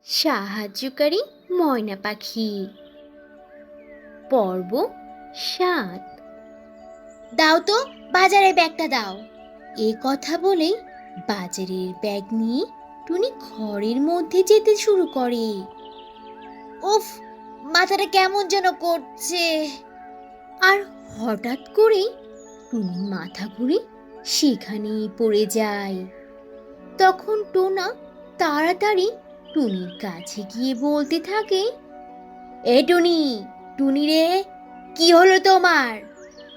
সাহায্যকারী ময়না পাখি। পর্ব ৭। দাও তো, বাজারের ব্যাগটা দাও। এ কথা বলে বাজারের ব্যাগ নিয়ে টুনি ঘরের মধ্যে যেতে শুরু করে। উফ, মাথাটা কেমন যেন করছে। আর হঠাৎ করে টুনির মাথা ঘুরে সেখানেই পড়ে যায়। তখন টোনা তাড়াতাড়ি টুনির কাছে গিয়ে বলতে থাকে, এ টুনি, টুনি রে, কি হলো তোমার?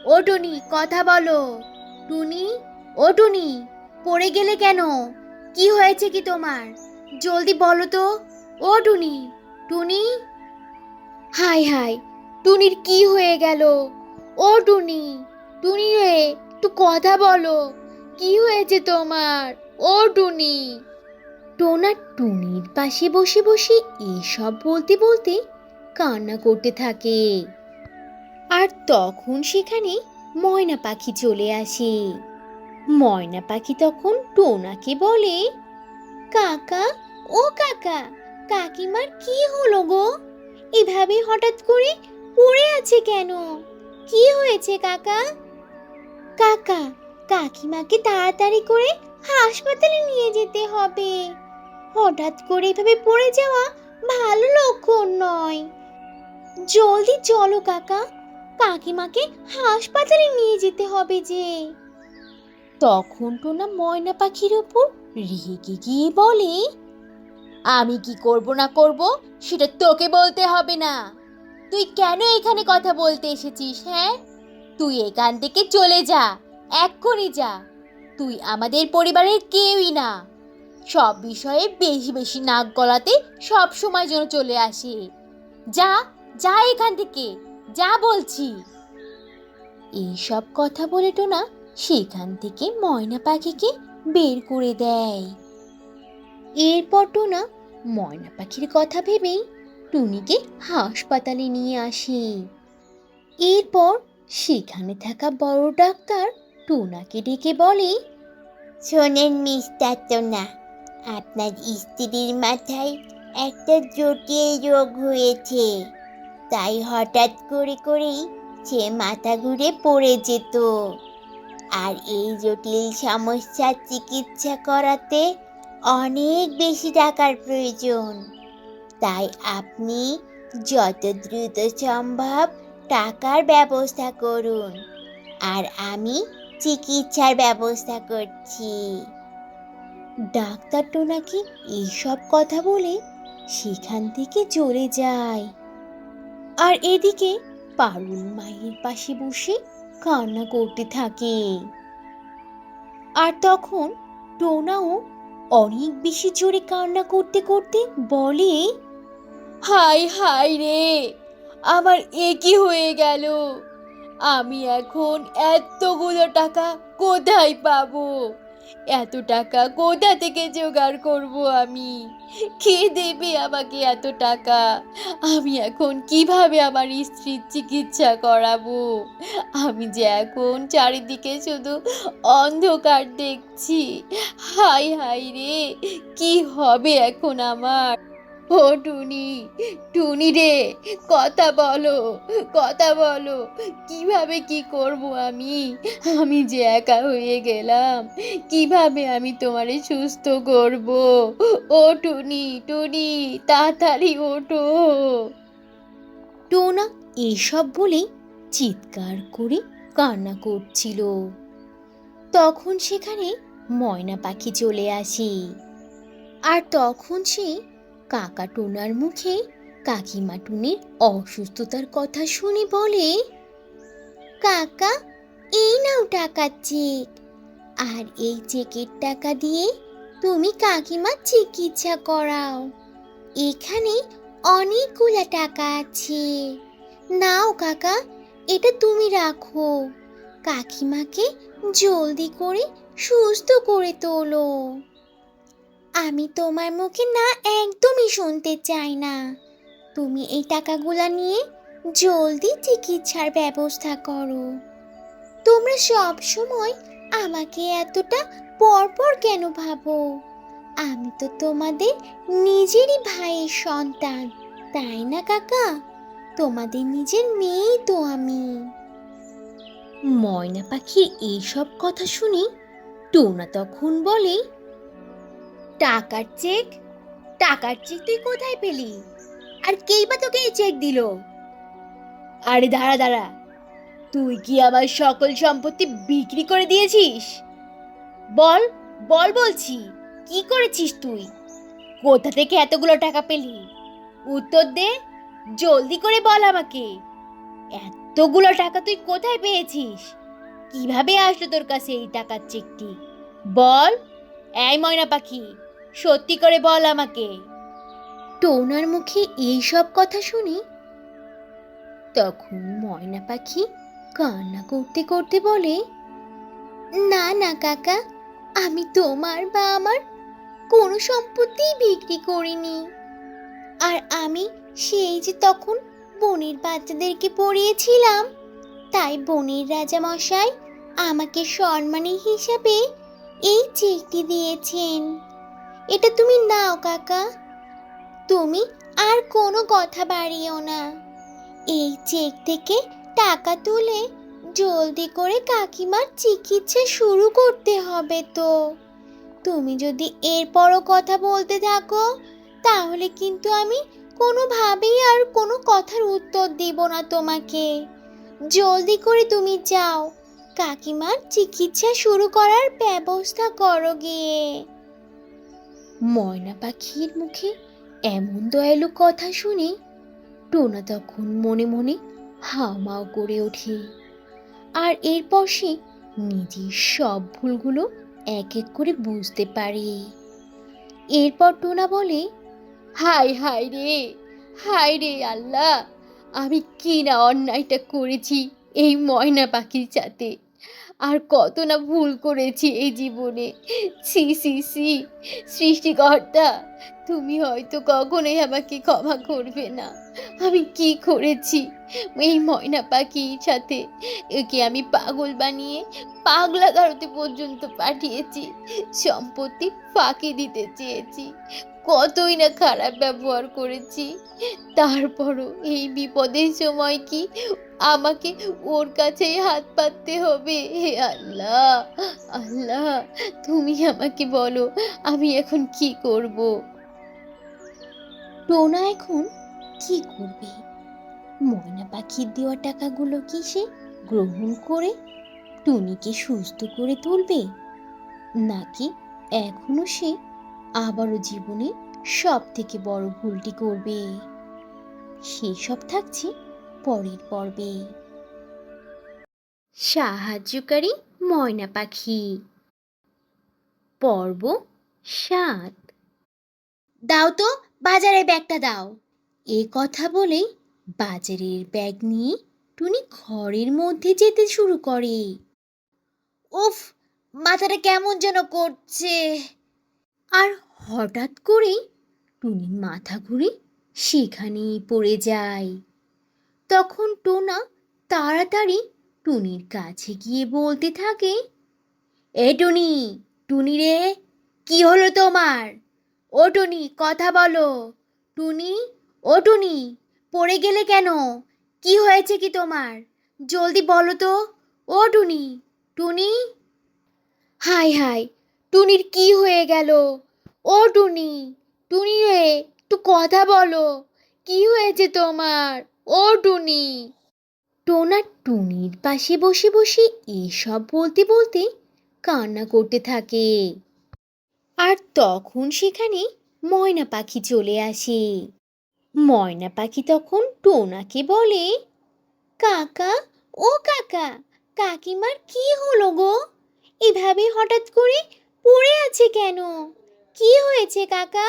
ও টুনি, কথা বলো। টুনি, ও টুনি, পড়ে গেলে কেন? কি হয়েছে কি তোমার? জলদি বলো তো। ও টুনি, টুনি। হাই হাই, টুনির কি হয়ে গেল? ও টুনি, টুনি রে, একটু কথা বলো। কি হয়েছে তোমার? ও টুনি। টোনা টুনির পাশে বসে বসে এসব বলতে বলতে কান্না করতে থাকে। আর তখন সেখানে ময়না পাখি চলে আসে। ময়না পাখি তখন টোনাকে বলে, কাকা, ও কাকা, কাকিমার কি হলো গো? এভাবে হঠাৎ করে পড়ে আছে কেন? কি হয়েছে কাকা? কাকা, কাকিমাকে তাড়াতাড়ি করে হাসপাতালে নিয়ে যেতে হবে। হঠাৎ করে এভাবে পড়ে যাওয়া ভালো লক্ষণ নয়। জলদি চলো কাকা, কাকিমাকে হাসপাতালে নিয়ে যেতে হবে যে। তখন টোনা ময়না পাখির ওপর রেগে গিয়ে বলে, আমি কি করব না করব সেটা তোকে বলতে হবে না। তুই কেন এখানে কথা বলতে এসেছিস? হ্যাঁ, তুই এখান থেকে চলে যা, এক্ষুনি যা। তুই আমাদের পরিবারের কেউই না। সব বিষয়ে বেশি বেশি নাক গলাতে সব সময় যেন চলে আসে। যা, যা এখান থেকে, যা বলছি। এইসব কথা বলে টোনা সেখান থেকে ময়না পাখিকে বের করে দেয়। এরপর টোনা ময়না পাখির কথা ভেবেই টুনিকে হাসপাতালে নিয়ে আসে। এরপর সেখানে থাকা বড় ডাক্তার টোনাকে ডেকে বলে, শোনেন মিস্টার টোনা, আপনার স্ত্রীর মাথায় একটা জটিল রোগ হয়েছে। তাই হঠাৎ করেই সে মাথা ঘুরে পড়ে যেত। আর এই জটিল সমস্যার চিকিৎসা করাতে অনেক বেশি টাকার প্রয়োজন। তাই আপনি যত দ্রুত সম্ভব টাকার ব্যবস্থা করুন, আর আমি চিকিৎসার ব্যবস্থা করছি। ডাক্তার টোনাকে এইসব কথা বলে সেখান থেকে চলে যায়। আর এদিকে পারুল মায়ের পাশে বসে কান্না করতে থাকে। আর তখন টোনাও অনেক বেশি জোরে কান্না করতে করতে বলে, হাই হাই রে, আমার এ কি হয়ে গেল? আমি এখন এতগুলো টাকা কোথায় পাবো? এত টাকা কোথা থেকে জোগাড় করব আমি? কে দেবে আমাকে এত টাকা? আমি এখন কিভাবে আমার স্ত্রীর চিকিৎসা করাবো? আমি যে এখন চারিদিকে শুধু অন্ধকার দেখছি। হাই হাই রে, কি হবে এখন আমার? ও টুনি, টুনি রে, কথা বলো, কথা বলো। কিভাবে কি করব আমি? আমি যে একা হয়ে গেলাম। কিভাবে আমি তোমারে সুস্থ করব? ও টুনি, টুনি, তাড়াতাড়ি ওঠো। টোনা এসব বলে চিৎকার করে কান্না করছিল। তখন সেখানে ময়না পাখি চলে আসে। আর তখন সে কাকা টোনার মুখে কাকিমা টুনির অসুস্থতার কথা শুনে বলে, কাকা, এই নাও টাকার চেক। আর এই চেকের টাকা দিয়ে তুমি কাকিমার চিকিৎসা করাও। এখানে অনেকগুলা টাকা আছে। নাও কাকা, এটা তুমি রাখো। কাকিমাকে জলদি করে সুস্থ করে তোলো। আমি তোমার মুখে না একদমই শুনতে চাই না। তুমি এই টাকাগুলা নিয়ে জলদি চিকিৎসার ব্যবস্থা করো। তোমরা সব সময় আমাকে এতটা পরপর কেন ভাবো? আমি তো তোমাদের নিজেরই ভাইয়ের সন্তান, তাই না কাকা? তোমাদের নিজের মেয়েই তো আমি। ময়না পাখির এইসব কথা শুনে টোনা তখন বলে, টাকার চেক? টাকার চেক তুই কোথায় পেলি? আর কেই বা তোকে এই চেক দিল? আরে দাঁড়া দাঁড়া, তুই কি আমার সকল সম্পত্তি বিক্রি করে দিয়েছিস? বল বল বলছি, কি করেছিস তুই? কোথা থেকে এতগুলো টাকা পেলি? উত্তর দে, জলদি করে বল আমাকে। এতগুলো টাকা তুই কোথায় পেয়েছিস? কিভাবে আসলো তোর কাছে এই টাকার চেকটি? বল, এই ময়না পাখি, সত্যি করে বল আমাকে। টোনার মুখে এই সব কথা শুনি তখন ময়না পাখি কান্না করতে করতে বলে, না না কাকা, আমি তোমার বা আমার কোনো সম্পত্তি বিক্রি করিনি। আর আমি সেই যে তখন বনের বাচ্চাদেরকে পড়িয়েছিলাম, তাই বনের রাজা মশাই আমাকে সম্মানী হিসাবে এই চেকটি দিয়েছেন। এটা তুমি নাও কাকা, তুমি আর কোনো কথা বাড়িও না। এই চেক থেকে টাকা তুলে জলদি করে কাকিমার চিকিৎসা শুরু করতে হবে তো। তুমি যদি এরপরও কথা বলতে থাকো তাহলে কিন্তু আমি কোনোভাবেই আর কোনো কথার উত্তর দিব না তোমাকে। জলদি করে তুমি যাও, কাকিমার চিকিৎসা শুরু করার ব্যবস্থা করো গিয়ে। ময়না পাখির মুখে এমন দয়ালু কথা শুনে টোনা তখন মনে মনে হাউমাউ করে ওঠে। আর এরপর সে নিজের সব ভুলগুলো এক এক করে বুঝতে পারে। এরপর টোনা বলে, হায় হায় রে, হায় রে আল্লাহ, আমি কি না অন্যায়টা করেছি এই ময়না পাখির সাথে। আর কত না ভুল করেছি এই জীবনে। সি সি সি, সৃষ্টিকর্তা, তুমি হয়তো কখনোই আমাকে ক্ষমা করবে না। আমি কি করেছি এই ময়না পাখির সাথে? একে আমি পাগল বানিয়ে পাগলা গারদে পর্যন্ত পাঠিয়েছি, সম্পত্তি ফাঁকি দিতে চেয়েছি, কতই না খারাপ ব্যবহার করেছি। তারপরও এই বিপদের সময় কি আমাকে ওর কাছেই হাত পাততে হবে? হে আল্লাহ, আল্লাহ, তুমি আমাকে বলো আমি এখন কি করব? টোনা এখন কি করবে? ময়না পাখির দেওয়া টাকাগুলো কি সে গ্রহণ করে টুনিকে সুস্থ করে তুলবে, নাকি এখনো সে আবারও জীবনে সব থেকে বড় ভুলটি করবে? সেসব থাকছে পরের পর্বে। সাহায্যকারী ময়না পাখি, পর্ব ৭। দাও তো, বাজারে ব্যাগটা দাও। এ কথা বলেই বাজারের ব্যাগ নিয়ে টুনি ঘরের মধ্যে যেতে শুরু করে। উফ, মাথাটা কেমন যেন করছে। আর হঠাৎ করেই টুনির মাথা ঘুরে সেখানেই পড়ে যায়। তখন টোনা তাড়াতাড়ি টুনির কাছে গিয়ে বলতে থাকে, এ টুনি, টুনি রে, কি হলো তোমার? ও টুনি, কথা বলো। টুনি, ও টুনি, পড়ে গেলে কেন? কি হয়েছে কি তোমার? জলদি বলো তো। ও টুনি, টুনি। হায় হায়, টুনির কি হয়ে গেল? ও টুনি, টুনি রে, একটু কথা বলো। কি হয়েছে তোমার? ও টুনি। টোনা টুনির পাশে বসে বসে এসব বলতে বলতে কান্না করতে থাকে। আর তখন সেখানে ময়না পাখি চলে আসে। ময়না পাখি তখন টোনাকে বলে, কাকা, ও কাকা, কাকিমার কি হলো গো? এভাবে হঠাৎ করে পড়ে আছে কেন? কি হয়েছে কাকা?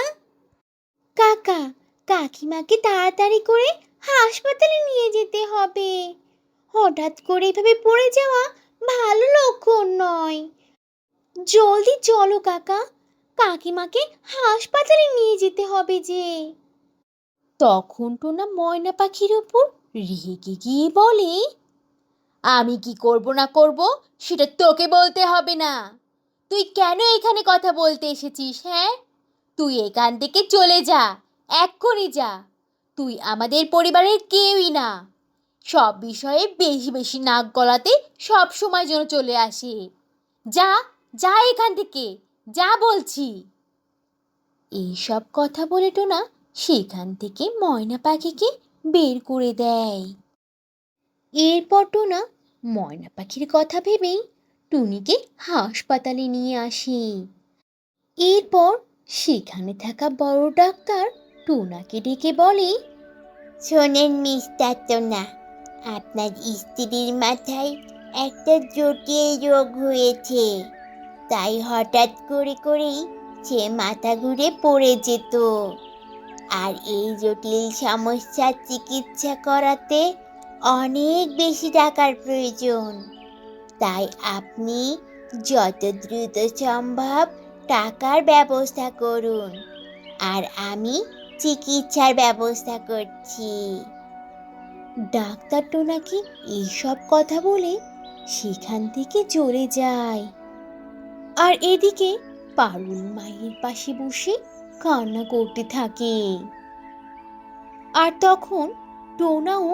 কাকা, কাকিমাকে তাড়াতাড়ি করে হাসপাতালে নিয়ে যেতে হবে। হঠাৎ করে এভাবে পড়ে যাওয়া ভালো লক্ষণ নয়। জলদি চলো কাকা, কাকিমাকে হাসপাতালে নিয়ে যেতে হবে যে। তখন টোনা ময়না পাখির ওপর রেগে গিয়ে বলে, আমি কি করব না করব সেটা তোকে বলতে হবে না। তুই কেন এখানে কথা বলতে এসেছিস? হ্যাঁ, তুই এখান থেকে চলে যা, এক্ষুনি যা। তুই আমাদের পরিবারের কেউই না। সব বিষয়ে বেশি বেশি নাক গলাতে সব সময় যেন চলে আসে। যা, যা এখান থেকে, যা বলছি। এইসব কথা বলে টোনা সেখান থেকে ময়না পাখিকে বের করে দেয়। এরপর টোনা ময়না পাখির কথা ভেবেই টুনিকে হাসপাতালে নিয়ে আসে। এরপর সেখানে থাকা বড় ডাক্তার টোনাকে ডেকে বলে, শোনেন মিস্টার টোনা, আপনার স্ত্রীর মাথায় একটা জটিল রোগ হয়েছে। তাই হঠাৎ করেই সে মাথা ঘুরে পড়ে যেত। আর এই জটিল সমস্যার চিকিৎসা করাতে অনেক বেশি টাকার প্রয়োজন। তাই আপনি যত দ্রুত সম্ভব টাকার ব্যবস্থা করুন, আর আমি চিকিৎসার ব্যবস্থা করছি। ডাক্তার টোনাকে এইসব কথা বলে সেখান থেকে চলে যায়। আর এদিকে পারুল মায়ের পাশে বসে কান্না করতে থাকে। আর তখন টোনাও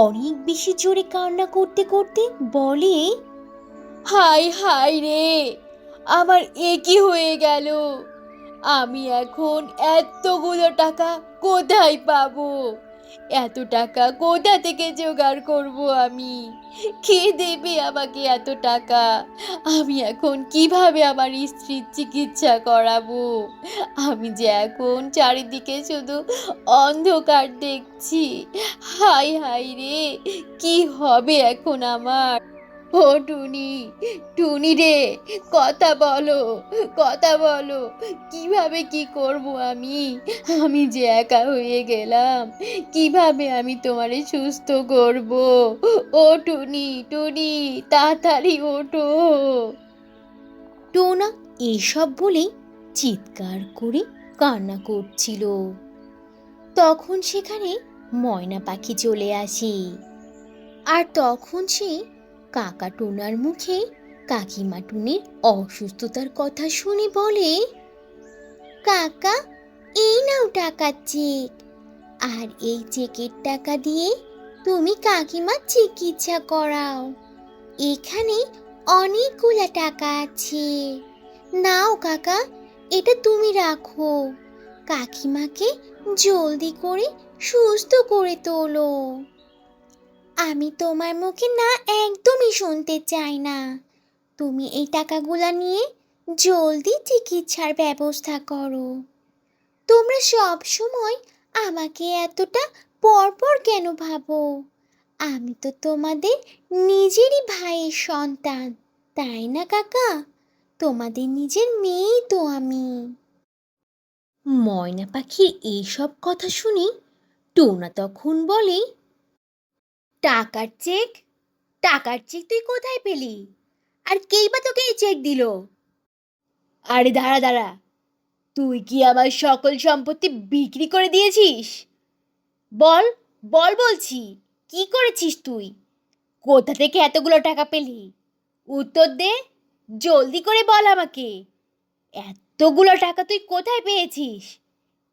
অনেক বেশি জোরে কান্না করতে করতে বলে, হায় হায় রে, আমার এ কি হয়ে গেল? আমি এখন এতগুলো টাকা কোথায় পাবো? এত টাকা কোথা থেকে জোগাড় করব আমি? কে দেবে আমাকে এত টাকা? আমি এখন কিভাবে আমার স্ত্রীর চিকিৎসা করাবো? আমি যে এখন চারিদিকে শুধু অন্ধকার দেখছি। হায় হায় রে, কি হবে এখন আমার? ও টুনি, টুনি রে, কথা বলো, কথা বলো। কিভাবে কি করব আমি? আমি যে একা হয়ে গেলাম, কিভাবে আমি তোমারে সুস্থ করব? ও টুনি, টুনি, তাড়াতাড়ি ওঠো। টোনা এসব বলেই চিৎকার করে কান্না করছিল। তখন সেখানে ময়না পাখি চলে আসে। আর তখন সে কাকা টোনার মুখে কাকিমা টুনির অসুস্থতার কথা শুনে বলে, কাকা, এই নাও টাকার চেক। আর এই চেকের টাকা দিয়ে তুমি কাকিমার চিকিৎসা করাও। এখানে অনেকগুলা টাকা আছে। নাও কাকা, এটা তুমি রাখো। কাকিমাকে জলদি করে সুস্থ করে তোলো। আমি তোমার মুখে না একদমই শুনতে চাই না। তুমি এই টাকাগুলা নিয়ে জলদি চিকিৎসার ব্যবস্থা করো। তোমরা সব সময় আমাকে এতটা পরপর কেন ভাবো? আমি তো তোমাদের নিজেরই ভাইয়ের সন্তান, তাই না কাকা? তোমাদের নিজের মেয়েই তো আমি। ময়না পাখির এইসব কথা শুনে টোনা তখন বলে, টাকার চেক? টাকার চেক তুই কোথায় পেলি? আর কেই বা তোকে এই চেক দিল? আরে দাঁড়া দাঁড়া, তুই কি আমার সকল সম্পত্তি বিক্রি করে দিয়েছিস? বল, বল বলছি, কি করেছিস তুই? কোথা থেকে এতগুলো টাকা পেলি? উত্তর দে, জলদি করে বল আমাকে। এতগুলো টাকা তুই কোথায় পেয়েছিস?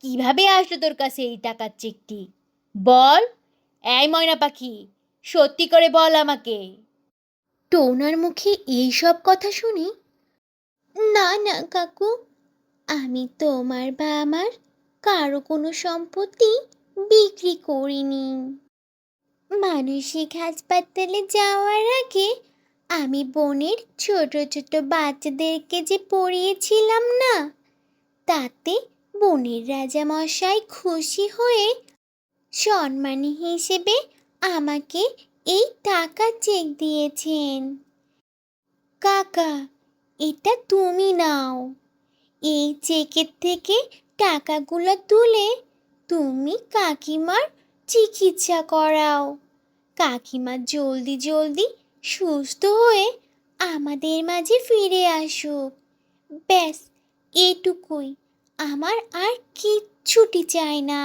কিভাবে আসলো তোর কাছে এই টাকার চেকটি? বল, এই ময়না পাখি, সত্যি করে বল আমাকে। টোনার মুখে এই সব কথা শুনি, না না কাকু, আমি তোমার বা আমার কারো কোনো সম্পত্তি বিক্রি করিনি। মানসিক হাসপাতালে যাওয়ার আগে আমি বনের ছোট ছোট বাচ্চাদেরকে যে পড়িয়েছিলাম না, তাতে বনের রাজা মশাই খুশি হয়ে সম্মানী হিসেবে আমাকে এই টাকা চেক দিয়েছেন। কাকা, এটা তুমি নাও। এই চেকের থেকে টাকাগুলো তুলে তুমি কাকিমার চিকিৎসা করাও। কাকিমা জলদি জলদি সুস্থ হয়ে আমাদের মাঝে ফিরে আসুক। ব্যাস, এটুকুই, আমার আর কিচ্ছুটি চাই না।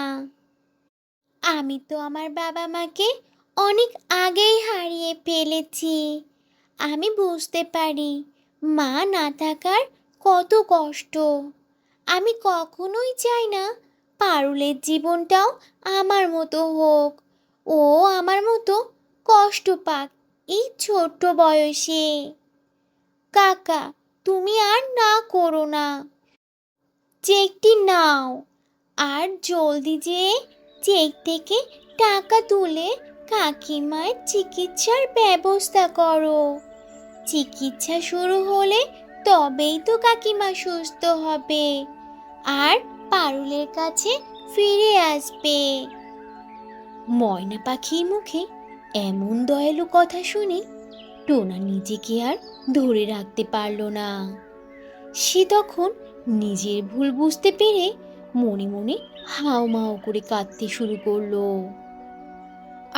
আমি তো আমার বাবা মাকে অনেক আগেই হারিয়ে ফেলেছি। আমি বুঝতে পারি মা না থাকার কত কষ্ট। আমি কখনোই চাই না পারুলের জীবনটাও আমার মতো হোক। ও আমার মতো কষ্ট পাক এই ছোট্ট বয়সে। কাকা, তুমি আর না করো না, চেকটি নাও আর জলদি যেয়ে চেক থেকে টাকা তুলে কাকিমার চিকিৎসার ব্যবস্থা করো। চিকিৎসা শুরু হলে তবেই তো কাকিমা সুস্থ হবে আর পারুলের কাছে ফিরে আসবে। ময়না পাখির মুখে এমন দয়ালু কথা শুনে টোনা নিজেকে আর ধরে রাখতে পারল না। সে তখন নিজের ভুল বুঝতে পেরে মনে মনে হাউমাউ করে কাঁদতে শুরু করলো।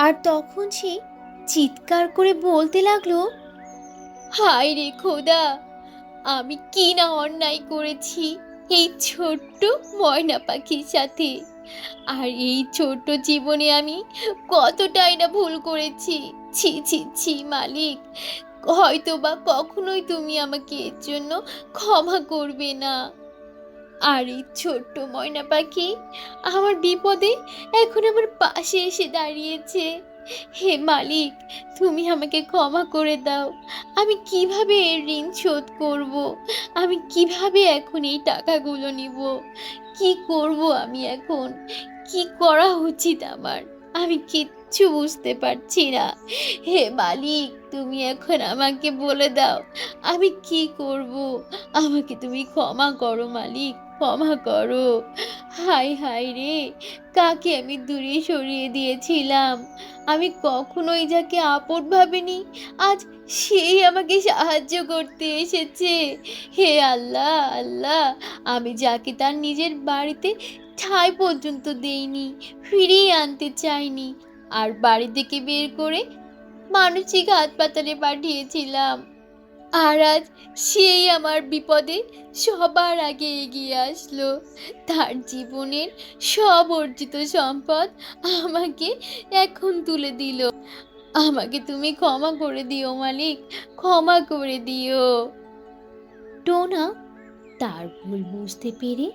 আর তখন সে চিৎকার করে বলতে লাগলো, হায় রে খোদা, আমি কি না অন্যায় করেছি এই ছোট্ট ময়না পাখির সাথে। আর এই ছোট্ট জীবনে আমি কতটাই না ভুল করেছি। ছি ছি ছি মালিক, হয়তো বা কখনোই তুমি আমাকে এর জন্য ক্ষমা করবে না। আর এই ছোট্ট ময়না পাখি আমার বিপদে এখন আমার পাশে এসে দাঁড়িয়েছে। হে মালিক, তুমি আমাকে ক্ষমা করে দাও। আমি কিভাবে এর ঋণ শোধ করব? আমি কিভাবে এখন এই টাকাগুলো নিব? কি করব আমি এখন? কি করা উচিত আমার? আমি কিচ্ছু বুঝতে পারছি না। হে মালিক, তুমি এখন আমাকে বলে দাও আমি কি করব? আমাকে তুমি ক্ষমা করো মালিক, ক্ষমা করো। হায় হায় রে, কাকে আমি দূরে সরিয়ে দিয়েছিলাম। আমি কখনোই যাকে আপন ভাবিনি, আজ সেই আমাকে সাহায্য করতে এসেছে। হে আল্লাহ, আল্লাহ, আমি যাকে তার নিজের বাড়িতে ঠাঁই পর্যন্ত দেইনি, ফিরিয়ে আনতে চাইনি, আর বাড়ি থেকে বের করে মানসিক হাসপাতালে পাঠিয়েছিলাম, আর আজ সেই আমার বিপদে সবার আগে এগিয়ে আসলো। তার জীবনের সব অর্জিত সম্পদ আমাকে এখন তুলে দিল। আমাকে তুমি ক্ষমা করে দিও মালিক, ক্ষমা করে দিও। টোনা তার ভুল বুঝতে পেরে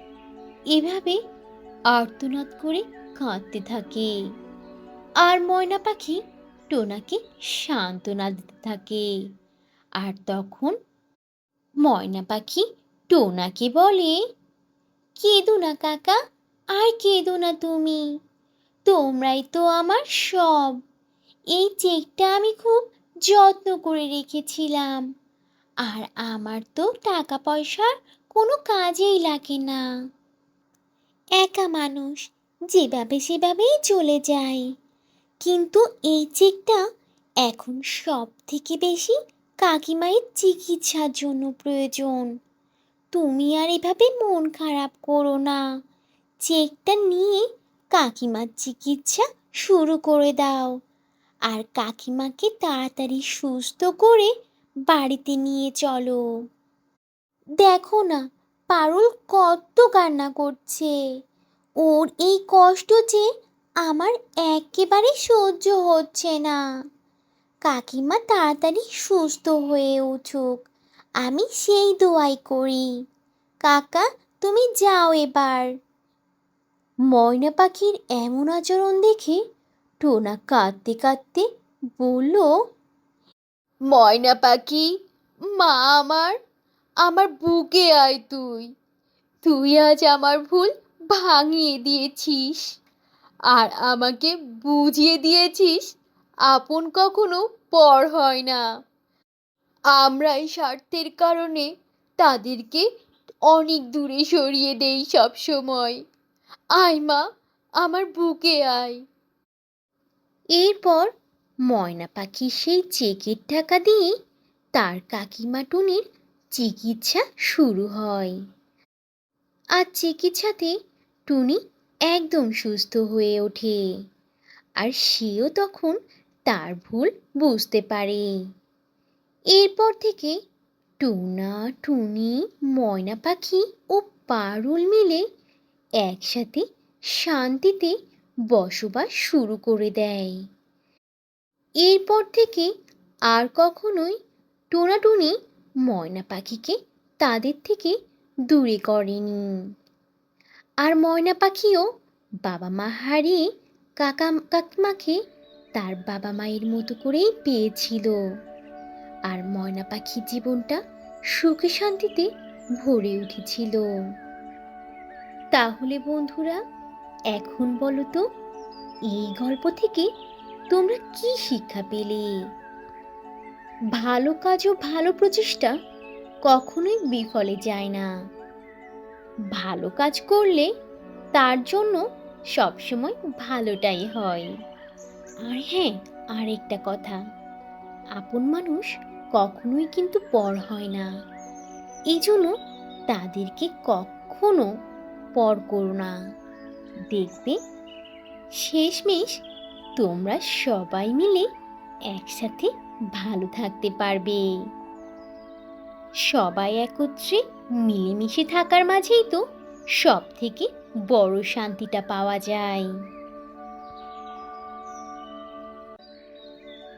এভাবে আর্তনাদ করে কাঁদতে থাকে। আর ময়না পাখি টোনাকে সান্ত্বনা দিতে থাকে। আর তখন ময়না পাখি টোনাকে বলে, কেঁদো না কাকা, আর কেঁদো না তুমি, তোমরাই তো আমার সব। এই চেকটা আমি খুব যত্ন করে রেখেছিলাম, আর আমার তো টাকা পয়সার কোনো কাজেই লাগে না। একা মানুষ, যেভাবে সেভাবেই চলে যায়। কিন্তু এই চেকটা এখন সব থেকে বেশি কাকিমায়ের চিকিৎসার জন্য প্রয়োজন। তুমি আর এভাবে মন খারাপ করো না, চেকটা নিয়ে কাকিমার চিকিৎসা শুরু করে দাও, আর কাকিমাকে তাড়াতাড়ি সুস্থ করে বাড়িতে নিয়ে চলো। দেখো না, পারুল কত কান্না করছে। ওর এই কষ্ট যে আমার একেবারে সহ্য হচ্ছে না। কাকিমা তাড়াতাড়ি সুস্থ হয়ে উঠুক, আমি সেই দোয়াই করি। কাকা, তুমি যাও এবার। ময়না পাখির এমন আচরণ দেখে টোনা কাঁদতে কাঁদতে বলল, ময়না পাখি, মা আমার, আমার বুকে আয় তুই। তুই আজ আমার ভুল ভাঙিয়ে দিয়েছিস, আর আমাকে বুঝিয়ে দিয়েছিস আপন কখনো পর হয় না। আমরা এই স্বার্থের কারণে তাদেরকে অনেক দূরে সরিয়ে দেই সব সময়। আয় মা, আমার বুকে আয়। এরপর ময়না পাখি সেই চেকের টাকা দিয়ে তার কাকিমা টুনির চিকিৎসা শুরু হয়। আর চিকিৎসাতে টুনি একদম সুস্থ হয়ে ওঠে, আর সেও তখন তার ভুল বুঝতে পারে। এরপর থেকে টুনা, টুনি, ময়না পাখি ও পারুল মিলে একসাথে শান্তিতে বসবাস শুরু করে দেয়। এরপর থেকে আর কখনোই টোনাটুনি ময়না পাখিকে তাদের থেকে দূরে করেনি। আর ময়না পাখিও বাবা মা হারিয়ে কাকা কাকিমাকে তার বাবা মায়ের মতো করেই পেয়েছিল। আর ময়না পাখির জীবনটা সুখে শান্তিতে ভরে উঠেছিল। তাহলে বন্ধুরা, এখন বলো তো, এই গল্প থেকে তোমরা কি শিক্ষা পেলে? ভালো কাজ ও ভালো প্রচেষ্টা কখনোই বিফলে যায় না। ভালো কাজ করলে তার জন্য সবসময় ভালোটাই হয়। আর হ্যাঁ, আরেকটা কথা, আপন মানুষ কখনোই কিন্তু পর হয় না। এই জন্য তাদেরকে কখনো পর করো না। দেখবে শেষমেশ তোমরা সবাই মিলে একসাথে ভালো থাকতে পারবে। সবাই একত্রে মিলেমিশে থাকার মাঝেই তো সব থেকে বড় শান্তিটা পাওয়া যায়।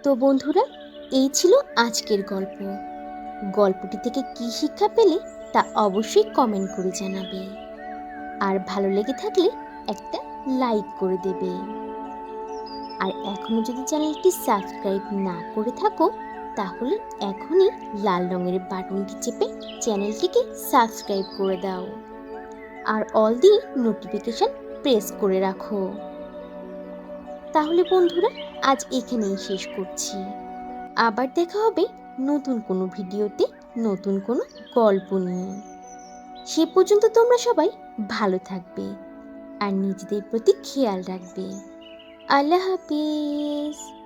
তো বন্ধুরা, এই ছিল আজকের গল্প। গল্পটি থেকে কি শিক্ষা পেলে তা অবশ্যই কমেন্ট করে জানাবে। আর ভালো লেগে থাকলে একটা লাইক করে দেবে। আর এখনো যদি চ্যানেলটি সাবস্ক্রাইব না করে থাকো, তাহলে এখনই লাল রঙের বাটনটি চেপে চ্যানেলটিকে সাবস্ক্রাইব করে দাও। আর অল দি নোটিফিকেশন প্রেস করে রাখো। তাহলে বন্ধুরা, আজ এখানেই শেষ করছি। আবার দেখা হবে নতুন কোনো ভিডিওতে, নতুন কোনো গল্প নিয়ে। সে পর্যন্ত তোমরা সবাই ভালো থাকবে আর নিজেদের প্রতি খেয়াল রাখবে। আল্লাহ হাফিজ।